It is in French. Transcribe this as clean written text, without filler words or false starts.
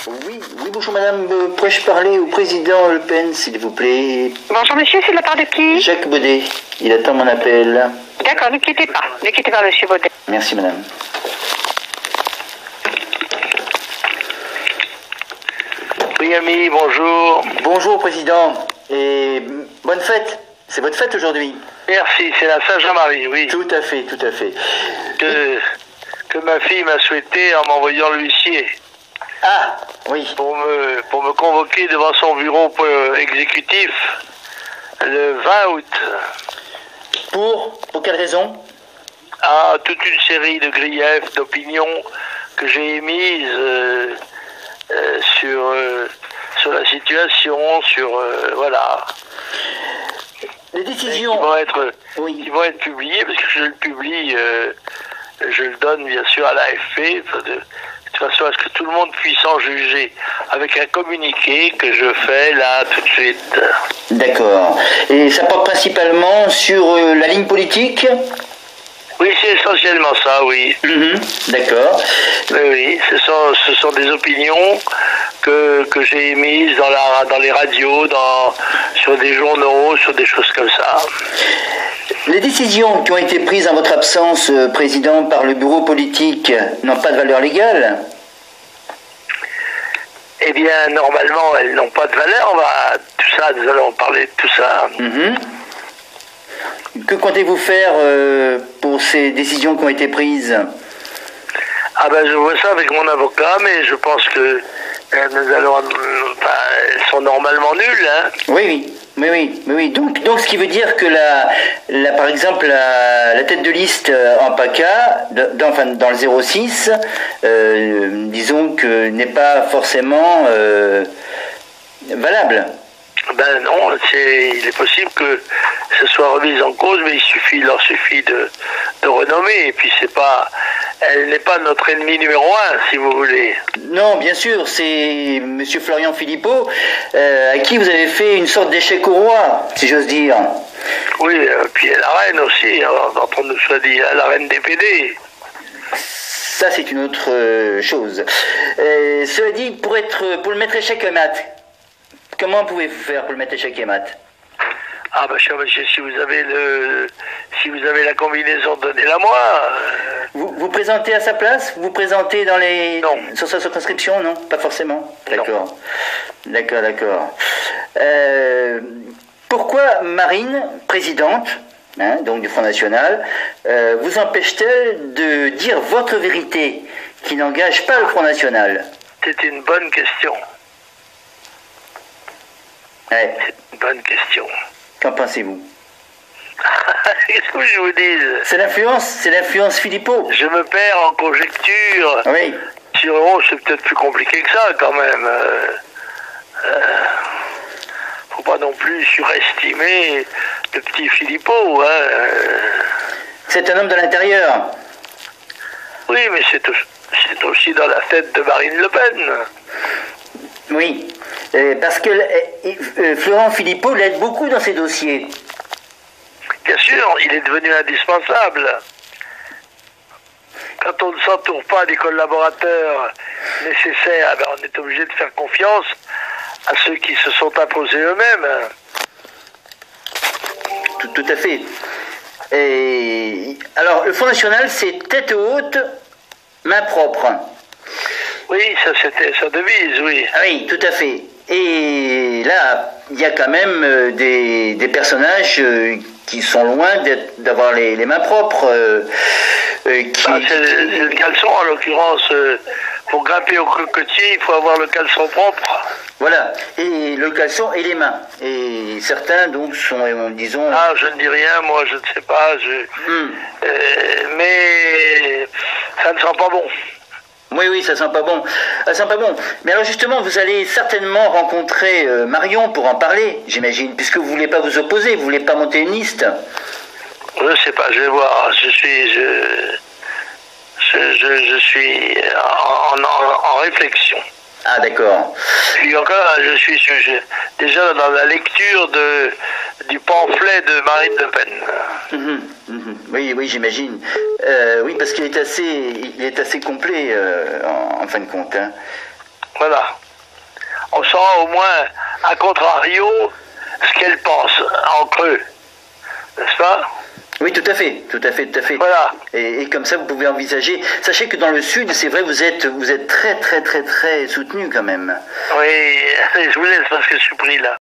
Oui, bonjour madame, pourrais-je parler au président Le Pen, s'il vous plaît? Bonjour monsieur, c'est de la part de qui? Jacques Baudet, il attend mon appel. D'accord, ne quittez pas monsieur Baudet. Merci madame. Oui ami, bonjour. Bonjour président, et bonne fête, c'est votre fête aujourd'hui? Merci, c'est la Saint-Jean-Marie, oui. Tout à fait. Que ma fille m'a souhaité en m'envoyant l'huissier. Ah, oui. Pour me convoquer devant son bureau exécutif le 20 août. Pour quelle raison? Ah, toute une série de griefs, d'opinions que j'ai émises sur la situation, voilà. Les décisions... Qui vont être publiées, parce que je le publie, je le donne bien sûr à l'AFP, de façon à ce que tout le monde puisse en juger, avec un communiqué que je fais là tout de suite. D'accord. Et ça porte principalement sur la ligne politique? Oui, c'est essentiellement ça, oui. D'accord. Oui, ce sont des opinions que j'ai émises dans les radios, sur des journaux, sur des choses comme ça. Les décisions qui ont été prises en votre absence, président, par le bureau politique n'ont pas de valeur légale? Eh bien, normalement, elles n'ont pas de valeur. Nous allons parler de tout ça. Que comptez-vous faire pour ces décisions qui ont été prises? Ah ben, je vois ça avec mon avocat, mais je pense que elles sont normalement nulles, hein. Oui. Donc, ce qui veut dire que par exemple, la tête de liste en PACA, dans le 06, disons que n'est pas forcément valable. Ben non, il est possible que ce soit remis en cause, mais il leur suffit de renommer, et puis elle n'est pas notre ennemi numéro 1, si vous voulez. Non, bien sûr, c'est M. Florian Philippot, à qui vous avez fait une sorte d'échec au roi, si j'ose dire. Oui, puis la reine aussi, on nous soit dit, la reine des PD. Ça, c'est une autre chose. Cela dit, pour le mettre échec et mat, comment pouvez-vous faire pour le mettre échec et mat? Ah ben, cher monsieur, si vous avez la combinaison, donnez-la moi. Vous présentez à sa place? Vous présentez Non. Sur sa circonscription? Non, pas forcément. D'accord. D'accord. Pourquoi Marine, présidente, donc du Front National, vous empêche-t-elle de dire votre vérité, qui n'engage pas le Front National? C'est une bonne question. Ouais. C'est une bonne question. Qu'en pensez-vous? Qu'est-ce que je vous dis? C'est l'influence Philippot. Je me perds en conjecture. Oui. C'est peut-être plus compliqué que ça, quand même. Faut pas non plus surestimer le petit Philippot, hein. C'est un homme de l'intérieur. Oui, mais c'est aussi dans la tête de Marine Le Pen. Oui, parce que Florent Philippot l'aide beaucoup dans ses dossiers. Bien sûr, il est devenu indispensable. Quand on ne s'entoure pas des collaborateurs nécessaires, on est obligé de faire confiance à ceux qui se sont imposés eux-mêmes. Tout à fait. Et alors, le Front National, c'est tête haute, main propre. Oui, ça c'était sa devise, oui. Ah oui, tout à fait. Et là, il y a quand même des personnages qui sont loin d'avoir les mains propres. C'est le caleçon, en l'occurrence. Pour grimper au cocotier, il faut avoir le caleçon propre. Voilà, et le caleçon et les mains. Et certains, donc, sont, disons... Ah, je ne dis rien, moi, je ne sais pas. Mais ça ne sent pas bon. Oui, ça sent pas bon. Ça sent pas bon. Mais alors justement, vous allez certainement rencontrer Marion pour en parler, j'imagine, puisque vous voulez pas vous opposer, vous voulez pas monter une liste. Je sais pas, je vais voir. Je suis en réflexion. Ah d'accord. Puis encore, je suis déjà dans la lecture du pamphlet de Marine Le Pen. Oui, j'imagine. Oui, parce qu'il est assez complet en fin de compte. Hein. Voilà. On saura au moins, à contrario, ce qu'elle pense en creux. N'est-ce pas? Oui, tout à fait, tout à fait, tout à fait. Voilà. Et comme ça, vous pouvez envisager. Sachez que dans le sud, c'est vrai, vous êtes très, très, très, très soutenu quand même. Oui, je vous laisse parce que je suis pris là.